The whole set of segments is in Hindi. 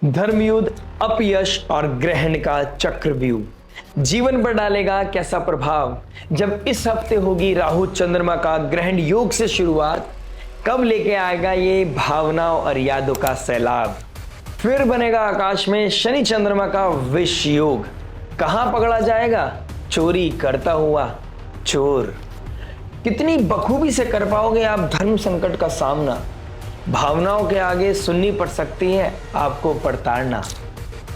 धर्मयुद्ध, अपयश और ग्रहण का चक्रव्यूह जीवन पर डालेगा कैसा प्रभाव। जब इस हफ्ते होगी राहु चंद्रमा का ग्रहण योग से शुरुआत, कब लेके आएगा ये भावनाओं और यादों का सैलाब। फिर बनेगा आकाश में शनि चंद्रमा का विष योग, कहां पकड़ा जाएगा चोरी करता हुआ चोर। कितनी बखूबी से कर पाओगे आप धर्म संकट का सामना। भावनाओं के आगे सुननी पड़ सकती है आपको प्रताड़ना।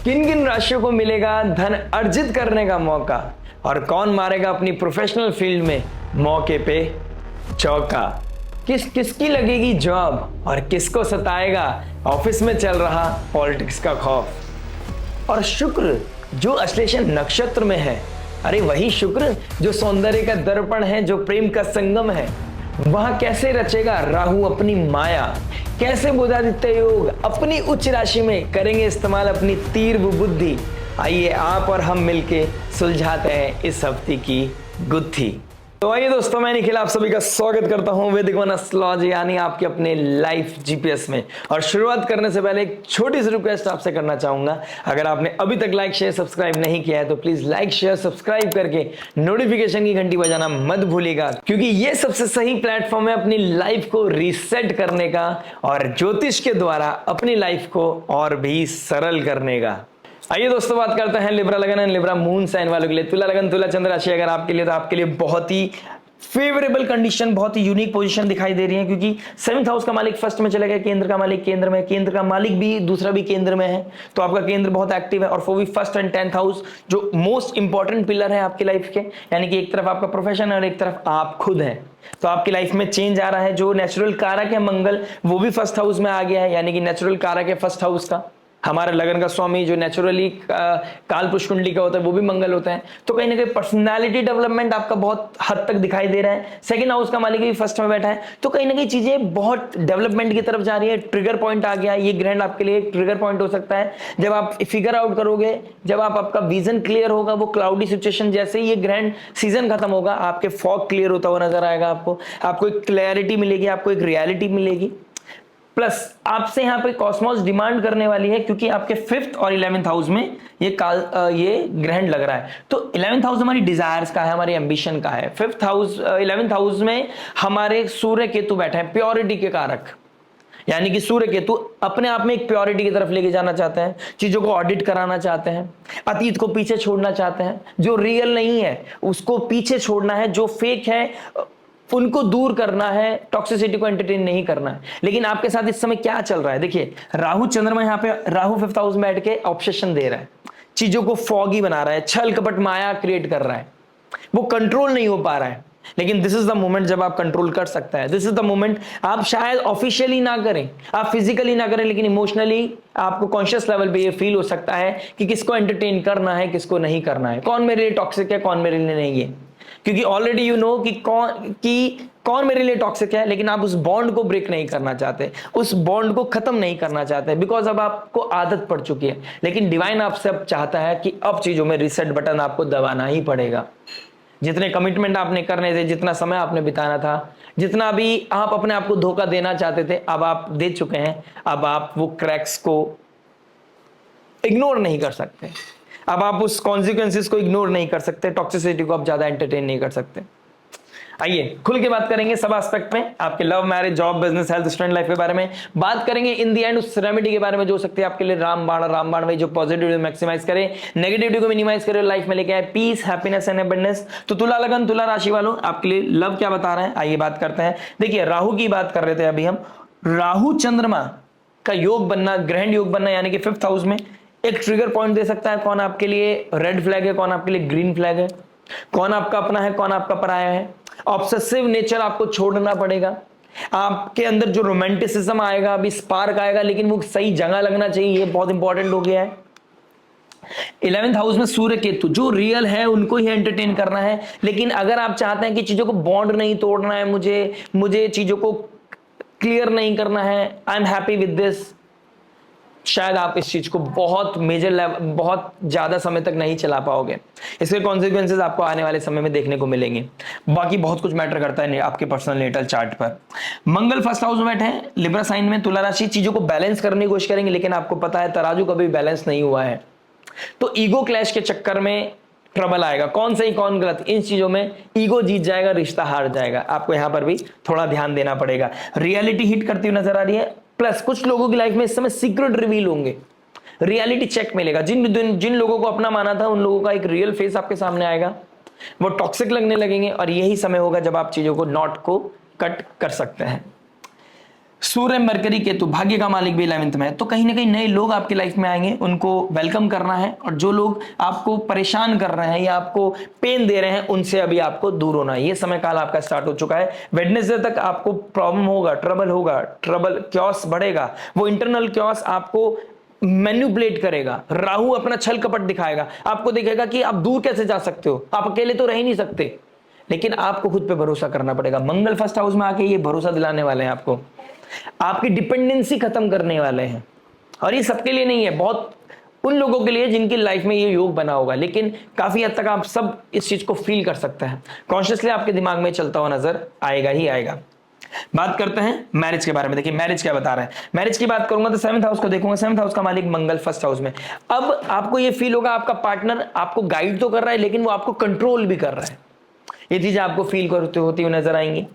किन किन राशियों को मिलेगा धन अर्जित करने का मौका, और कौन मारेगा अपनी प्रोफेशनल फील्ड में मौके पे चौका। किसकी लगेगी जॉब और किसको सताएगा ऑफिस में चल रहा पॉलिटिक्स का खौफ। और शुक्र जो अश्लेषण नक्षत्र में है, अरे वही शुक्र जो सौंदर्य का दर्पण है, जो प्रेम का संगम है, वहां कैसे रचेगा राहु अपनी माया। कैसे बुधादित्य योग अपनी उच्च राशि में करेंगे इस्तेमाल अपनी तीव्र बुद्धि। आइए आप और हम मिलके सुलझाते हैं इस हफ्ते की गुत्थी। तो आइए दोस्तों, मैं निखिल आप सभी का स्वागत करता हूं वैदिक वन एस्ट्रोलॉजी यानी आपके अपने लाइफ जीपीएस में। और शुरुआत करने से पहले एक छोटी सी रिक्वेस्ट आपसे करना चाहूंगा, अगर आपने अभी तक लाइक शेयर सब्सक्राइब नहीं किया है तो प्लीज लाइक शेयर सब्सक्राइब करके नोटिफिकेशन की घंटी बजाना मत भूलिएगा, क्योंकि ये सबसे सही प्लेटफॉर्म है अपनी लाइफ को रीसेट करने का और ज्योतिष के द्वारा अपनी लाइफ को और भी सरल करने का। आइए दोस्तों, बात करते हैं लिब्रा लगन एंड लिब्रा मून साइन वालों के लिए। तुला लगन तुला चंद्र राशि अगर आपके लिए, तो आपके लिए बहुत ही फेवरेबल कंडीशन, बहुत ही यूनिक पोजीशन दिखाई दे रही है, क्योंकि 7th हाउस का मालिक फर्स्ट में चला गया, केंद्र का मालिक केंद्र में, केंद्र का मालिक भी दूसरा भी केंद्र में है, तो आपका केंद्र बहुत एक्टिव है। और वो भी फर्स्ट एंड 10th हाउस जो मोस्ट इंपॉर्टेंट पिलर है आपकी लाइफ के, यानी कि एक तरफ आपका प्रोफेशन है और एक तरफ आप खुद हैं। तो आपकी लाइफ में चेंज आ रहा है। जो नेचुरल कारक है मंगल, वो भी फर्स्ट हाउस में आ गया है, यानी कि नेचुरल कारक है फर्स्ट हाउस का। हमारे लगन का स्वामी जो नेचुरली काल पुरुष कुंडली का होता है वो भी मंगल होता है। तो कहीं ना कहीं पर्सनालिटी डेवलपमेंट आपका बहुत हद तक दिखाई दे रहा है। सेकंड हाउस का मालिक भी फर्स्ट में बैठा है, तो कहीं ना कहीं चीजें बहुत डेवलपमेंट की तरफ जा रही है। ट्रिगर पॉइंट आ गया, ये ग्रहण आपके लिए एक ट्रिगर पॉइंट हो सकता है। जब आप फिगर आउट करोगे, जब आपका विजन क्लियर होगा, वो क्लाउडी सिचुएशन जैसे ही ये ग्रहण सीजन खत्म होगा, आपके फॉग क्लियर होता हुआ नजर आएगा। आपको एक क्लैरिटी मिलेगी, आपको एक रियलिटी मिलेगी। प्लस आपसे यहां पे कॉस्मोस डिमांड करने वाली है, क्योंकि आपके 5th और 11th हाउस में ये ग्रहण लग रहा है। तो 11th हाउस हमारी डिजायर्स का है, हमारी एम्बिशन का है। 5th हाउस 11th हाउस में हमारे सूर्य केतु बैठे हैं, प्योरिटी के कारक, यानी कि सूर्य केतु अपने आप में एक प्योरिटी की तरफ लेके जाना चाहते हैं, चीजों को ऑडिट कराना चाहते हैं, अतीत को पीछे छोड़ना चाहते हैं, जो रियल नहीं है उसको पीछे छोड़ना है, जो फेक है उनको दूर करना है, टॉक्सिसिटी को एंटरटेन नहीं करना है। लेकिन आपके साथ इस समय क्या चल रहा है, देखिए राहु चंद्रमा यहाँ पे, राहु 5th हाउस में बैठ के ऑब्सेशन दे रहा है, चीजों को फॉगी बना रहा है, छल कपट माया क्रिएट कर रहा है, वो कंट्रोल नहीं हो पा रहा है। लेकिन दिस इज द मोमेंट जब आप कंट्रोल कर सकता है। दिस इज द मोमेंट आप शायद ऑफिशियली ना करें, आप फिजिकली ना करें, लेकिन इमोशनली आपको कॉन्शियस लेवल पे ये फील हो सकता है कि किसको एंटरटेन करना है, किसको नहीं करना है, कौन मेरे लिए टॉक्सिक है, कौन मेरे लिए नहीं है। क्योंकि ऑलरेडी यू नो कि कौन मेरे लिए टॉक्सिक है, लेकिन आप उस बॉन्ड को ब्रेक नहीं करना चाहते, उस बॉन्ड को खत्म नहीं करना चाहते, बिकॉज अब आपको आदत पड़ चुकी है। लेकिन डिवाइन आपसे अब चाहता है कि अब चीजों में रिसेट बटन आपको दबाना ही पड़ेगा। जितने कमिटमेंट आपने करने थे, जितना समय आपने बिताना था, जितना भी आप अपने आप को धोखा देना चाहते थे, अब आप दे चुके हैं। अब आप वो क्रैक्स को इग्नोर नहीं कर सकते, अब आप उस कॉन्सिक्वेंसेस को इग्नोर नहीं कर सकते, टॉक्सिसिटी को आप ज्यादा एंटरटेन नहीं कर सकते। आइए खुल के बात करेंगे सब एस्पेक्ट में, आपके love, marriage, job, business, health, student life के बारे में बात करेंगे। इन दी एंड उस रेमेडी के बारे में जो हो सकती है आपके लिए रामबाण वही जो पॉजिटिविटी मैक्सिमाइज करे, नेगेटिविटी को मिनिमाइज करे, लाइफ में लेके आए पीस, हैप्पीनेस एंड अबंडेंस। तो तुला लगन तुला राशि वालों, आपके लिए लव क्या बता रहे हैं, आइए बात करते हैं। देखिए राहु की बात कर रहे थे अभी हम। राहु चंद्रमा का योग बनना, ग्रहण योग बनना, यानी कि 5th हाउस में एक ट्रिगर पॉइंट दे सकता है। कौन आपके लिए रेड फ्लैग है, कौन आपके लिए ग्रीन फ्लैग है, कौन आपका अपना है, कौन आपका पराया है। ऑब्सेसिव नेचर आपको छोड़ना पड़ेगा। आपके अंदर जो रोमांटिसिज्म आएगा, अभी स्पार्क आएगा, लेकिन वो सही जगह लगना चाहिए, ये बहुत इंपॉर्टेंट हो गया है। 11th हाउस में सूर्य केतु जो रियल है उनको ही एंटरटेन करना है। लेकिन अगर आप चाहते हैं कि चीजों को बॉन्ड नहीं तोड़ना है, मुझे चीजों को क्लियर नहीं करना है, I am happy with this, शायद आप इस चीज को बहुत मेजर लेवल, बहुत ज्यादा समय तक नहीं चला पाओगे। इसके कॉन्सिक्वेंसेज आपको आने वाले समय में देखने को मिलेंगे। बाकी बहुत कुछ मैटर करता है आपके पर्सनल नेटल चार्ट पर। मंगल फर्स्ट हाउस में बैठे हैं लिब्रा साइन में, तुला राशि, चीजों को बैलेंस करने की कोशिश करेंगे, लेकिन आपको पता है तराजू कभी बैलेंस नहीं हुआ है, तो ईगो क्लैश के चक्कर में ट्रबल आएगा। कौन सही कौन गलत, इन चीजों में ईगो जीत जाएगा, रिश्ता हार जाएगा। आपको यहां पर भी थोड़ा ध्यान देना पड़ेगा। रियलिटी हिट करती हुई नजर आ रही है, प्लस कुछ लोगों की लाइफ में इस समय सीक्रेट रिवील होंगे, रियलिटी चेक मिलेगा। जिन लोगों को अपना माना था उन लोगों का एक रियल फेस आपके सामने आएगा, वो टॉक्सिक लगने लगेंगे, और यही समय होगा जब आप चीजों को नॉट को कट कर सकते हैं। सूर्य मरकरी केतु, भाग्य का मालिक भी 11th में है, तो कहीं ना कहीं नए लोग आपकी लाइफ में आएंगे, उनको वेलकम करना है, और जो लोग आपको परेशान कर रहे हैं या आपको पेन दे रहे हैं उनसे अभी आपको दूर होना है। ये समय काल आपका स्टार्ट हो चुका है। वेडनेसडे तक आपको प्रॉब्लम होगा, ट्रबल क्योस बढ़ेगा, वो इंटरनल क्योस आपको मैन्युपुलेट करेगा। राहु अपना छल कपट दिखाएगा, आपको दिखेगा कि आप दूर कैसे जा सकते हो, आप अकेले तो रह ही नहीं सकते, लेकिन आपको खुद पे भरोसा करना पड़ेगा। मंगल फर्स्ट हाउस में आके ये भरोसा दिलाने वाले हैं आपको, आपकी डिपेंडेंसी खत्म करने वाले हैं। और ये सबके लिए नहीं है, बहुत उन लोगों के लिए जिनकी लाइफ में ये योग बना होगा, लेकिन काफी हद तक आप सब इस चीज को फील कर सकते हैं। कॉन्शियसली आपके दिमाग में चलता हुआ नजर आएगा ही आएगा। बात करते हैं मैरिज के बारे में। देखिए मैरिज क्या बता रहा है। मैरिज की बात करूंगा तो 7th हाउस को देखूंगा, 7th हाउस का मालिक मंगल फर्स्ट हाउस में। अब आपको ये फील होगा आपका पार्टनर आपको गाइड तो कर रहा है, लेकिन वो आपको कंट्रोल भी कर रहा है। ये चीजें आपको फील करते होती हुई नजर आएंगी।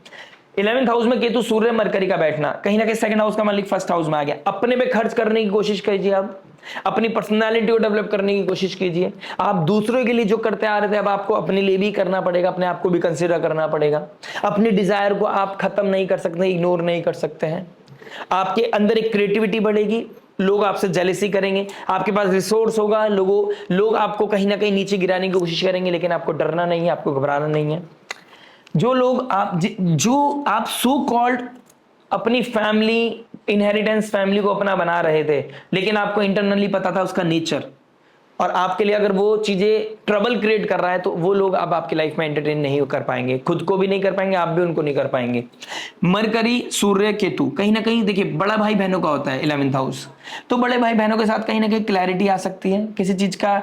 11th हाउस में केतु सूर्य मरकरी का बैठना, कहीं ना कहीं 2nd हाउस का मालिक फर्स्ट हाउस में आ गया। अपने पे खर्च करने की कोशिश कीजिए, आप अपनी पर्सनालिटी को डेवलप करने की कोशिश कीजिए। आप दूसरों के लिए जो करते आ रहे थे अब आपको अपने लिए भी करना पड़ेगा, अपने आप को भी कंसीडर करना पड़ेगा। अपनी डिजायर को आप खत्म नहीं कर सकते, इग्नोर नहीं कर सकते हैं। आपके अंदर एक क्रिएटिविटी बढ़ेगी, लोग आपसे जेलेसी करेंगे, आपके पास रिसोर्स होगा, लोग आपको कहीं ना कहीं नीचे गिराने की कोशिश करेंगे, लेकिन आपको डरना नहीं है, आपको घबराना नहीं है। जो आप सो कॉल्ड अपनी फैमिली, इनहेरिटेंस फैमिली को अपना बना रहे थे, लेकिन आपको इंटरनली पता था उसका नेचर, और आपके लिए अगर वो चीजें ट्रबल क्रिएट कर रहा है तो वो लोग अब आपकी लाइफ में एंटरटेन नहीं कर पाएंगे, खुद को भी नहीं कर पाएंगे, आप भी उनको नहीं कर पाएंगे। मरकरी सूर्य केतु, कहीं ना कहीं देखिए बड़ा भाई बहनों का होता है 11th हाउस, तो बड़े भाई बहनों के साथ कहीं ना कहीं क्लैरिटी आ सकती है, किसी चीज का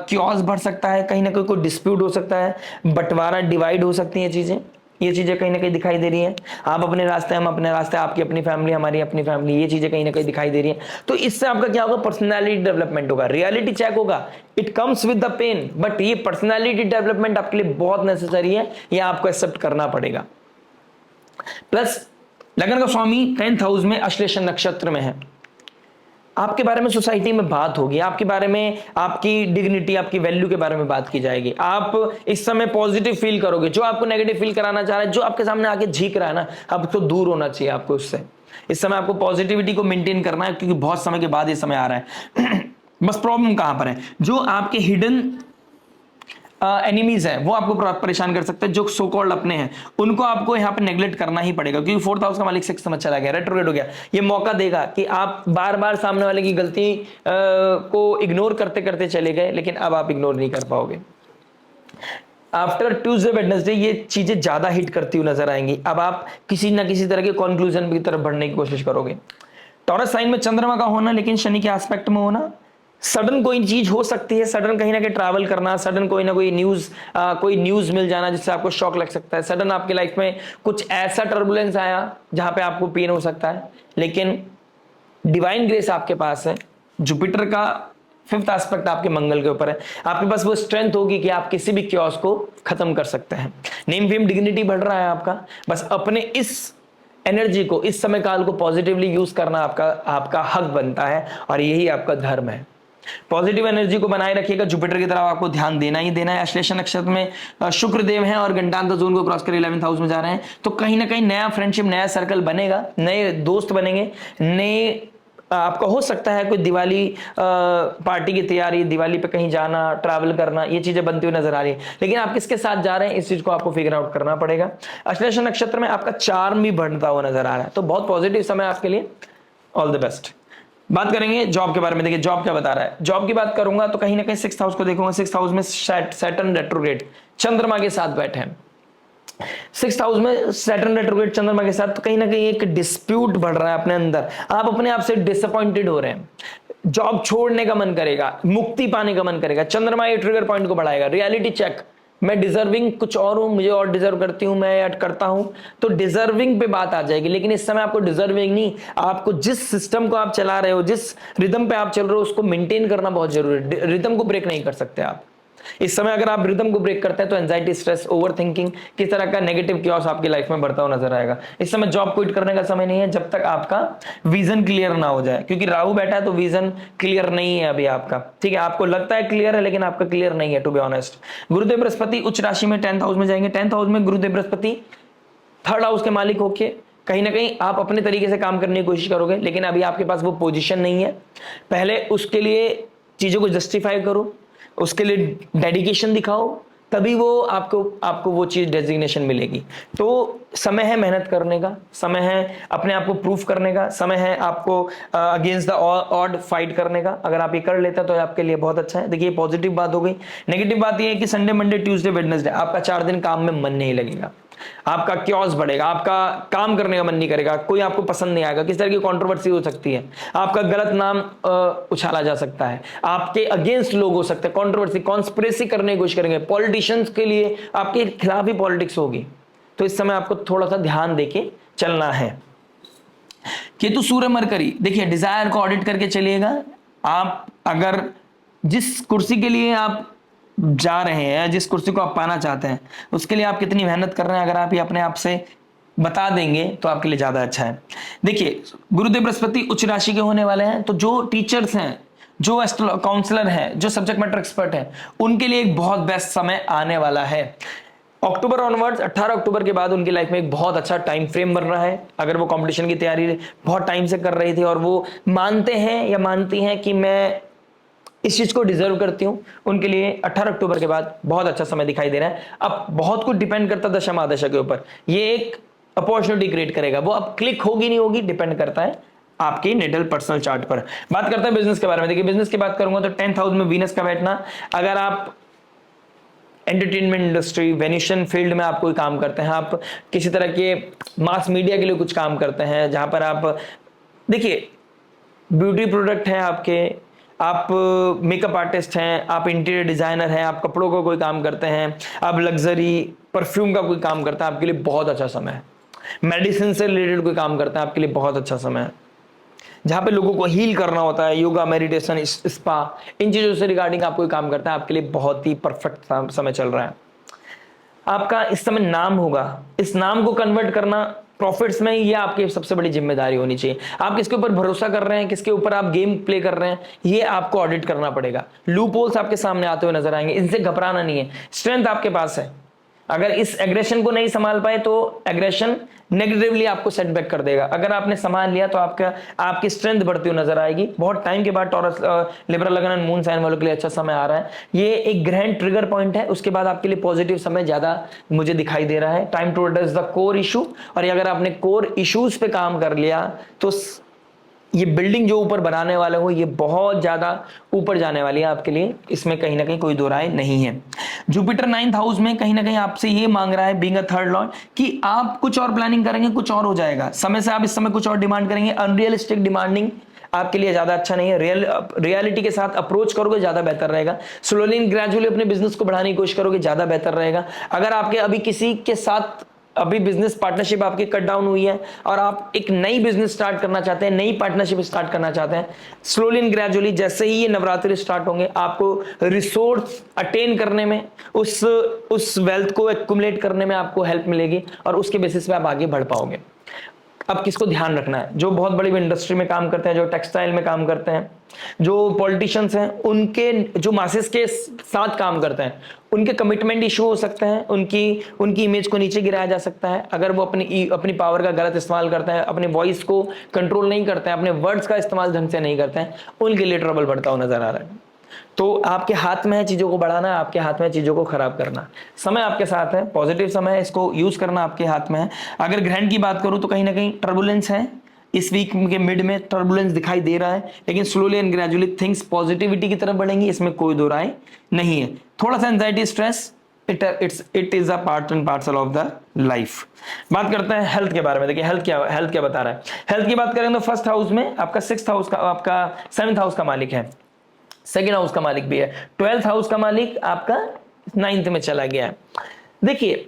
क्योस बढ़ सकता है, कहीं ना कहीं कोई डिस्प्यूट हो सकता है, बंटवारा डिवाइड हो सकती है चीजें। ये चीजें कहीं ना कहीं दिखाई दे रही हैं। आप अपने रास्ते, हम अपने रास्ते, आपकी अपनी फैमिली, हमारी अपनी फैमिली, ये चीजें कहीं ना कहीं दिखाई दे रही हैं। तो इससे आपका क्या होगा, पर्सनालिटी डेवलपमेंट होगा, रियलिटी चेक होगा। It comes with the pain, but ये पर्सनालिटी डेवलपमेंट आपके लिए बहुत नेसेसरी है, ये आपको एक्सेप्ट करना पड़ेगा। प्लस लगन का स्वामी 10th हाउस में अश्लेषा नक्षत्र में है, आपके बारे में सोसाइटी में बात होगी, आपके बारे में, आपकी डिग्निटी, आपकी वैल्यू के बारे में बात की जाएगी। आप इस समय पॉजिटिव फील करोगे। जो आपको नेगेटिव फील कराना चाह रहा है, जो आपके सामने आके झीक रहा है ना, अब तो दूर होना चाहिए आपको उससे। इस समय आपको पॉजिटिविटी को मेंटेन करना है, क्योंकि बहुत समय के बाद ये समय आ रहा है। बस प्रॉब्लम कहां पर है, जो आपके हिडन एनिमीज है वो आपको परेशान कर सकते हैं, जो सो कॉल्ड अपने हैं उनको आपको यहाँ पे नेग्लेक्ट करना ही पड़ेगा, क्योंकि 4th हाउस का मालिक 6th में चला गया, रेट्रोग्रेड हो गया। ये मौका देगा कि आप बार बार सामने वाले की गलती को इग्नोर करते करते चले गए, लेकिन अब आप इग्नोर नहीं कर पाओगे। आफ्टर ट्यूसडे वेडनेसडे ये चीजें ज्यादा हिट करती हुई नजर आएंगी। अब आप किसी ना किसी तरह के कंक्लूजन की तरफ बढ़ने की कोशिश करोगे। टॉरस साइन में चंद्रमा का होना, लेकिन शनि के एस्पेक्ट में होना, सडन कोई चीज हो सकती है, सडन कहीं ना कहीं ट्रैवल करना, सडन कोई ना कोई न्यूज मिल जाना जिससे आपको शॉक लग सकता है, सडन आपकी लाइफ में कुछ ऐसा टर्बुलेंस आया जहां पे आपको पेन हो सकता है, लेकिन डिवाइन ग्रेस आपके पास है। जुपिटर का 5th एस्पेक्ट आपके मंगल के ऊपर है, आपके पास वो स्ट्रेंथ होगी कि आप किसी भी क्योस को खत्म कर सकते हैं। नेम फेम डिग्निटी बढ़ रहा है आपका, बस अपने इस एनर्जी को, इस समय काल को पॉजिटिवली यूज करना आपका हक बनता है, और यही आपका धर्म है। पॉजिटिव एनर्जी को बनाए रखिएगा, जुपिटर की तरफ आपको ध्यान देना ही देना है। अश्लेषा नक्षत्र में शुक्र देव हैं और घंटांतर जोन को क्रॉस कर 11th हाउस में जा रहे हैं, तो कहीं ना कहीं नया फ्रेंडशिप, नया सर्कल बनेगा, नए दोस्त बनेंगे, नए आपका हो सकता है कोई दिवाली पार्टी की तैयारी, दिवाली पे कहीं जाना, ट्रैवल करना, ये चीजें बनती हुई नजर आ रही है, लेकिन आप किसके साथ जा रहे हैं इस चीज को आपको फिगर आउट करना पड़ेगा। अश्लेषा नक्षत्र में आपका चार्म भी बढ़ता हुआ नजर आ रहा है, तो बहुत पॉजिटिव समय आपके लिए, ऑल द बेस्ट। बात करेंगे जॉब के बारे में। देखिए जॉब क्या बता रहा है, जॉब की बात करूंगा तो कहीं ना कहीं 6th हाउस को देखूंगा। 6th हाउस में सैटर्न रेट्रोग्रेड चंद्रमा के साथ बैठे हैं, सिक्स हाउस में सैटर्न रेट्रोग्रेड चंद्रमा के साथ, तो कहीं ना कहीं एक डिस्प्यूट बढ़ रहा है अपने अंदर, आप अपने आप से डिसअपॉइंटेड हो रहे हैं, जॉब छोड़ने का मन करेगा, मुक्ति पाने का मन करेगा। चंद्रमा ये ट्रिगर पॉइंट को बढ़ाएगा, रियलिटी चेक, मैं डिजर्विंग कुछ और हूं, मुझे और डिजर्व करती हूं, मैं ऐड करता हूं, तो डिजर्विंग पे बात आ जाएगी। लेकिन इस समय आपको डिजर्विंग नहीं, आपको जिस सिस्टम को आप चला रहे हो, जिस रिदम पे आप चल रहे हो, उसको मेंटेन करना बहुत जरूरी है। रिदम को ब्रेक नहीं कर सकते आप इस समय। अगर आप रिदम को ब्रेक करते हैं तो एंजाइटी, स्ट्रेस, ओवरथिंकिंग, किस तरह का नेगेटिव क्योस आपकी लाइफ में बढ़ता हुआ नजर आएगा। इस समय जॉब क्विट करने का समय नहीं है जब तक आपका विजन क्लियर ना हो जाए, क्योंकि राहु बैठा है तो विजन क्लियर नहीं है अभी आपका, ठीक है। आपको लगता है क्लियर है लेकिन आपका क्लियर नहीं है, टू बी ऑनेस्ट। गुरुदेव बृहस्पति उच्च राशि में 10th हाउस में जाएंगे। 10th हाउस में गुरुदेव बृहस्पति 3rd हाउस के मालिक होके कहीं ना कहीं आप अपने तरीके से काम करने की कोशिश करोगे, लेकिन अभी आपके पास वो पोजीशन नहीं है। पहले उसके लिए चीजों को जस्टिफाई करो, उसके लिए डेडिकेशन दिखाओ, तभी वो आपको वो चीज डेजिग्नेशन मिलेगी। तो समय है मेहनत करने का, समय है अपने आप को प्रूफ करने का, समय है आपको अगेंस्ट द ऑड फाइट करने का। अगर आप ये कर लेते हैं तो आपके लिए बहुत अच्छा है। देखिए पॉजिटिव बात हो गई। नेगेटिव बात ये है कि संडे, मंडे, ट्यूसडे, वेडनेसडे आपका 4 दिन काम में मन नहीं लगेगा, आपका क्योस बढ़ेगा, आपका काम करने का मन नहीं करेगा, कोई आपको पसंद नहीं आएगा, किस तरह की कंट्रोवर्सी हो सकती है, आपका गलत नाम उछाला जा सकता है, आपके अगेंस्ट लोग हो सकते हैं, कंट्रोवर्सी, कॉन्स्पिरेसी करने की कोशिश करेंगे, पॉलिटिशियंस के लिए आपके खिलाफ ही पॉलिटिक्स होगी। तो इस समय आपको थोड़ा सा ध्यान देके चलना है। केतु, सूर्य, मरकरी, देखिए डिजायर को ऑडिट करके चलिएगा। आप अगर जिस कुर्सी के लिए आप जा रहे हैं, जिस कुर्सी को आप पाना चाहते हैं, उसके लिए आप कितनी मेहनत कर रहे हैं, अगर आप ये अपने आप से बता देंगे तो आपके लिए ज्यादा अच्छा है। देखिए गुरुदेव बृहस्पति उच्च राशि के होने वाले हैं, तो जो टीचर्स हैं, जो काउंसलर हैं, जो सब्जेक्ट मैटर एक्सपर्ट हैं, उनके लिए एक बहुत बेस्ट समय आने वाला है। अक्टूबर ऑनवर्ड्स, 18 अक्टूबर के बाद उनकी लाइफ में एक बहुत अच्छा टाइम फ्रेम बन रहा है। अगर वो कंपटीशन की तैयारी बहुत टाइम से कर रही थी और वो मानते हैं या मानती हैं कि मैं इस चीज को डिजर्व करती हूं, उनके लिए 18 अक्टूबर के बाद बहुत अच्छा समय दिखाई दे रहा है। अब बहुत कुछ डिपेंड करता है दशा महादशा के ऊपर, ये एक अपॉर्चुनिटी क्रिएट करेगा, वो अब क्लिक होगी नहीं होगी डिपेंड करता है आपके नेटल पर्सनल चार्ट पर। बात करते हैं बिजनेस के बारे में। देखिए बिजनेस की बात करूंगा तो 10th हाउस में वीनस का बैठना, अगर आप एंटरटेनमेंट इंडस्ट्री, वेन्यूशन फील्ड में आप कोई काम करते हैं, आप किसी तरह के मास मीडिया के लिए कुछ काम करते हैं, जहां पर आप देखिए ब्यूटी प्रोडक्ट है आपके, आप मेकअप आर्टिस्ट हैं, आप इंटीरियर डिजाइनर हैं, आप कपड़ों का कोई काम करते हैं, आप लग्जरी परफ्यूम का कोई काम करते हैं, आपके लिए बहुत अच्छा समय है। मेडिसिन से रिलेटेड कोई काम करते हैं, आपके लिए बहुत अच्छा समय है। जहां पे लोगों को हील करना होता है, योगा, मेडिटेशन, स्पा, इन चीजों से रिगार्डिंग आप कोई काम करते हैं, आपके लिए बहुत ही परफेक्ट समय चल रहा है। आपका इस समय नाम होगा, इस नाम को कन्वर्ट करना प्रॉफिट्स में, ये आपकी सबसे बड़ी जिम्मेदारी होनी चाहिए। आप किसके ऊपर भरोसा कर रहे हैं, किसके ऊपर आप गेम प्ले कर रहे हैं, ये आपको ऑडिट करना पड़ेगा। लूप होल्स आपके सामने आते हुए नजर आएंगे, इनसे घबराना नहीं है। स्ट्रेंथ आपके पास है, अगर इस एग्रेशन को नहीं संभाल पाए तो एग्रेशन नेगेटिवली आपको सेटबैक कर देगा। अगर आपने संभाल लिया तो आपकी स्ट्रेंथ बढ़ती हुई नजर आएगी। बहुत टाइम के बाद टॉरस, लिब्रा लगन, मून साइन वालों के लिए अच्छा समय आ रहा है। ये एक ग्रैंड ट्रिगर पॉइंट है, उसके बाद आपके लिए पॉजिटिव समय ज्यादा मुझे दिखाई दे रहा है। Time to address the core issue, और अगर आपने कोर इश्यूज पे काम कर लिया तो ये बिल्डिंग जो ऊपर बनाने वाले हो, ये बहुत ज्यादा ऊपर जाने वाली है आपके लिए, इसमें कहीं ना कहीं कोई दो राय नहीं है। जुपिटर 9th हाउस में कहीं ना कहीं आपसे ये मांग रहा है, बीइंग अ थर्ड लॉर्ड, कि आप कुछ और प्लानिंग करेंगे, कुछ और हो जाएगा। समय से आप इस समय कुछ और डिमांड करेंगे, अनरियलिस्टिक डिमांडिंग आपके लिए ज्यादा अच्छा नहीं है। रियलिटी के साथ अप्रोच करोगे ज्यादा बेहतर रहेगा। स्लोली एंड ग्रेजुअली अपने बिजनेस को बढ़ाने की कोशिश करोगे ज्यादा बेहतर रहेगा। अगर आपके अभी किसी के साथ अभी बिजनेस पार्टनरशिप आपकी कट डाउन हुई है और आप एक नई बिजनेस स्टार्ट करना चाहते हैं, नई पार्टनरशिप स्टार्ट करना चाहते हैं, स्लोली एंड ग्रेजुअली जैसे ही ये नवरात्रि स्टार्ट होंगे, आपको रिसोर्स अटेन करने में, उस वेल्थ को एक्युमुलेट करने में आपको हेल्प मिलेगी और उसके बेसिस पे आप आगे बढ़ पाओगे। अब किसको ध्यान रखना है, जो बहुत बड़ी इंडस्ट्री में काम करते हैं, जो टेक्सटाइल में काम करते हैं, जो पॉलिटिशियंस हैं, उनके जो मासेस के साथ काम करते हैं, उनके कमिटमेंट इशू हो सकते हैं, उनकी इमेज को नीचे गिराया जा सकता है अगर वो अपनी पावर का गलत इस्तेमाल करते हैं, अपने वॉइस को कंट्रोल नहीं करते हैं, अपने वर्ड्स का इस्तेमाल ढंग से नहीं करते हैं, उनके लिए ट्रबल बढ़ता हुआ नजर आ रहा है। तो आपके हाथ में है चीजों को बढ़ाना, आपके हाथ में है चीजों को खराब करना। समय आपके साथ है, पॉजिटिव समय है, इसको यूज करना आपके हाथ में है। अगर ग्रहण की बात करूं तो कहीं ना कहीं टर्बुलेंस है, इस वीक के मिड में टर्बुलेंस दिखाई दे रहा है, लेकिन slowly and gradually things positivity की तरफ बढ़ेंगी, इसमें कोई दो राय नहीं है। थोड़ा सा anxiety, stress it is a part and parcel of the life. बात करते हैं हेल्थ के बारे में। देखिए हेल्थ क्या बता रहा है। हेल्थ की बात करें तो फर्स्ट हाउस में आपका 6th हाउस का, आपका 7th हाउस का मालिक है, सेकेंड हाउस का मालिक भी है, 12th हाउस का मालिक आपका 9th में चला गया है। देखिए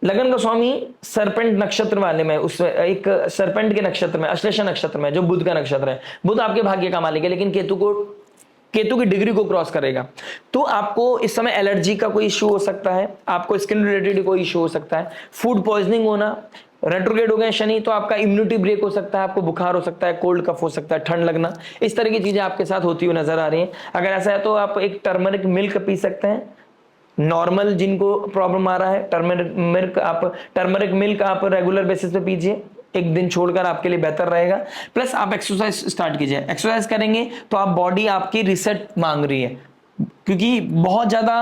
लगन का स्वामी सरपेंट नक्षत्र वाले में, उस एक सरपेंट के नक्षत्र में, अश्लेषा नक्षत्र में, जो बुध का नक्षत्र है। बुध आपके भाग्य का मालिक है, लेकिन केतु की डिग्री को क्रॉस करेगा, तो आपको इस समय एलर्जी का कोई इश्यू हो सकता है, आपको स्किन रिलेटेड कोई इश्यू हो सकता है, फूड पॉइजनिंग होना, रेट्रोग्रेड हो गए शनि तो आपका इम्यूनिटी ब्रेक हो सकता है, आपको बुखार हो सकता है, कोल्ड कफ हो सकता है, ठंड लगना, इस तरह की चीजें आपके साथ होती हुई नजर आ रही हैं। अगर ऐसा है तो आप एक टर्मरिक मिल्क पी सकते हैं। नॉर्मल जिनको प्रॉब्लम आ रहा है, टर्मरिक मिल्क आप रेगुलर बेसिस पे पीजिए, एक दिन छोड़कर आपके लिए बेहतर रहेगा। प्लस आप एक्सरसाइज स्टार्ट कीजिए, एक्सरसाइज करेंगे तो आप बॉडी आपकी रिसेट मांग रही है, क्योंकि बहुत ज्यादा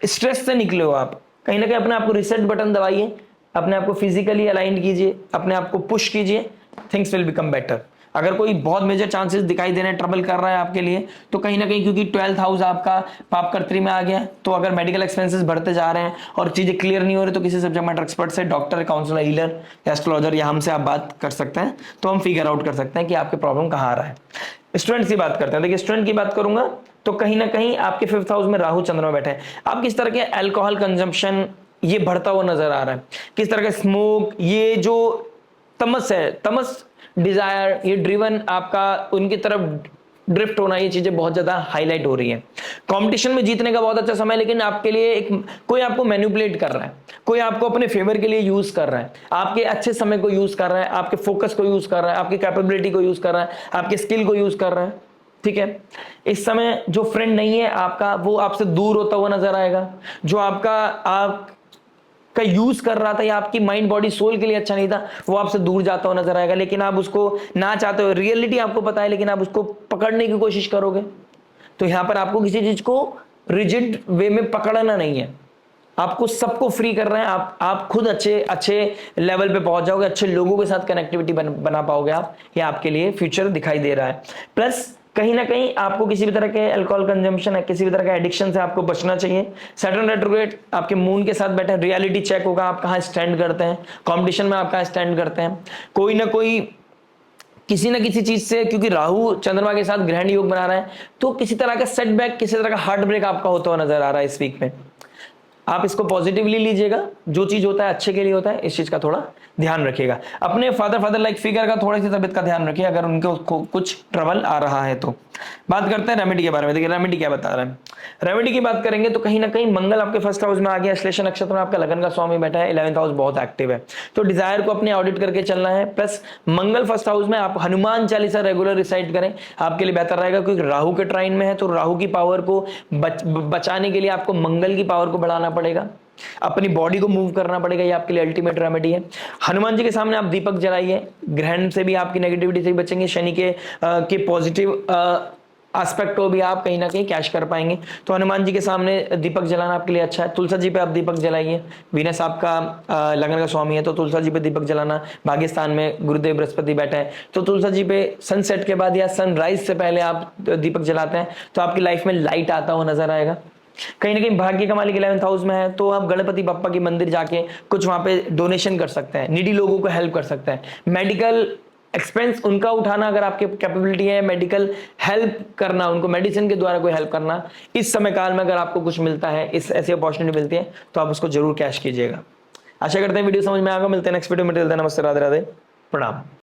स्ट्रेस से निकले हो आप, कहीं ना कहीं अपने आपको रिसेट बटन दबाइए, अपने आप को फिजिकली अलाइन कीजिए, अपने आप को पुश कीजिए, थिंग्स विल बिकम बेटर। अगर कोई बहुत मेजर चांसेस दिखाई दे रहे हैं, ट्रबल कर रहा है आपके लिए, तो कहीं ना कहीं क्योंकि 12th हाउस आपका पापकर्त्री में आ गया, तो अगर मेडिकल एक्सपेंसेस बढ़ते जा रहे हैं और चीजें क्लियर नहीं हो रही, तो किसी सब्जेक्ट मैटर एक्सपर्ट से, डॉक्टर, काउंसलर, हीलर, एस्ट्रोलॉजर या हमसे आप बात कर सकते हैं, तो हम फिगर आउट कर सकते हैं कि आपके प्रॉब्लम कहाँ आ रहा है। स्टूडेंट्स की बात करते हैं। देखिए स्टूडेंट की बात करूंगा तो कहीं ना कहीं आपके 5th हाउस में राहु चंद्रमा बैठे हैं। आप किस तरह के अल्कोहल कंजम्पशन ये बढ़ता हुआ नजर आ रहा है, किस तरह का स्मोक, ये जो तमस है, तमस डिजायर, ये ड्रिवन आपका उनकी तरफ ड्रिफ्ट होना, ये चीजें बहुत ज्यादा हाईलाइट हो रही है। कंपटीशन में जीतने का बहुत अच्छा समय है, लेकिन आपके लिए कोई आपको मैनिपुलेट कर रहा है, कोई आपको अपने फेवर के लिए यूज कर रहा है, आपके अच्छे समय को यूज कर रहा है, आपके फोकस को यूज कर रहा है, आपकी कैपेबिलिटी को यूज कर रहा है, आपके स्किल को यूज कर रहा है। ठीक है, इस समय जो फ्रेंड नहीं है आपका, वो आपसे दूर होता हुआ नजर आएगा। जो आप का यूज कर रहा था या आपकी माइंड बॉडी सोल के लिए अच्छा नहीं था, वो आपसे दूर जाता हुआ नजर आएगा। लेकिन आप उसको ना चाहते हो, रियलिटी आपको पता है, लेकिन आप उसको पकड़ने की कोशिश करोगे। तो यहां पर आपको किसी चीज को रिजिड वे में पकड़ना नहीं है, आपको सबको फ्री कर रहे हैं। आप खुद अच्छे लेवल पे पहुंच जाओगे, अच्छे लोगों के साथ कनेक्टिविटी बना पाओगे आप, ये आपके लिए फ्यूचर दिखाई दे रहा है। प्लस कहीं ना कहीं आपको किसी भी तरह के अल्कोहल कंजम्पशन है, किसी भी तरह का एडिक्शन से आपको बचना चाहिए। सैटर्न रेट्रोग्रेड आपके मून के साथ बैठे, रियलिटी चेक होगा आप कहां स्टैंड करते हैं, कंपटीशन में आप कहां स्टैंड करते हैं। कोई ना कोई किसी ना किसी चीज से, क्योंकि राहु चंद्रमा के साथ ग्रहण योग बना रहा है, तो किसी तरह का सेटबैक, किसी तरह का हार्ट ब्रेक आपका होता हुआ नजर आ रहा है इस वीक में। आप इसको पॉजिटिवली लीजिएगा, जो चीज होता है अच्छे के लिए होता है, इस चीज का थोड़ा ध्यान रखिएगा। अपने फादर लाइक फिगर का थोड़ी सी तबियत का ध्यान रखिए, अगर उनको कुछ ट्रबल आ रहा है तो। बात करते हैं रेमेडी के बारे में। देखिए रेमेडी क्या बता रहा है। रेमेडी की बात करेंगे तो कहीं ना कहीं मंगल आपके 1st हाउस में आ गया, श्लेषा नक्षत्र में आपका लगन का स्वामी बैठा है, 11th हाउस बहुत एक्टिव है, तो डिजायर को अपने ऑडिट करके चलना है। प्लस मंगल 1st हाउस में, आप हनुमान चालीसा रेगुलर रिसाइट करें, आपके लिए बेहतर रहेगा, क्योंकि राहु के ट्राइन में है, तो राहु की पावर को बचाने के लिए आपको मंगल की पावर को बढ़ाना पड़ेगा, अपनी बॉडी को मूव करना पड़ेगा, ये आपके लिए अल्टीमेट रेमेडी है। हनुमान जी के सामने आप दीपक जलाइए, ग्रहण से भी आपकी नेगेटिविटी से भी बचेंगे, शनि के पॉजिटिव एस्पेक्ट को भी आप कहीं ना कहीं कैश कर पाएंगे। तो हनुमान जी के सामने दीपक जलाना आपके लिए अच्छा है। तुलसा जी पे आप दीपक जलाइए, वीनस आपका लगन का स्वामी है, तो तुलसा जी पे दीपक जलाना। भाग्यस्थान में गुरुदेव बृहस्पति बैठा है, तो तुलसा जी पे सनसेट के बाद या सनराइज से पहले आप दीपक जलाते हैं, तो आपकी लाइफ में लाइट आता हुआ नजर आएगा। कहीं ना कहीं भाग्य का मालिक 11th हाउस में है, तो आप गणपति बप्पा के मंदिर जाके कुछ वहां पे डोनेशन कर सकते हैं, नीडी लोगों को हेल्प कर सकते हैं। मेडिकल एक्सपेंस उनका उठाना, अगर आपके कैपेबिलिटी है, मेडिकल हेल्प करना, उनको मेडिसिन के द्वारा कोई हेल्प करना, इस समय काल में अगर आपको कुछ मिलता है, इस ऐसी अपॉर्चुनिटी मिलती है, तो आप उसको जरूर कैश कीजिएगा। आशा करते हैं वीडियो समझ में आएगा। मिलते हैं नेक्स्ट वीडियो में। नमस्ते, राधे राधे, प्रणाम।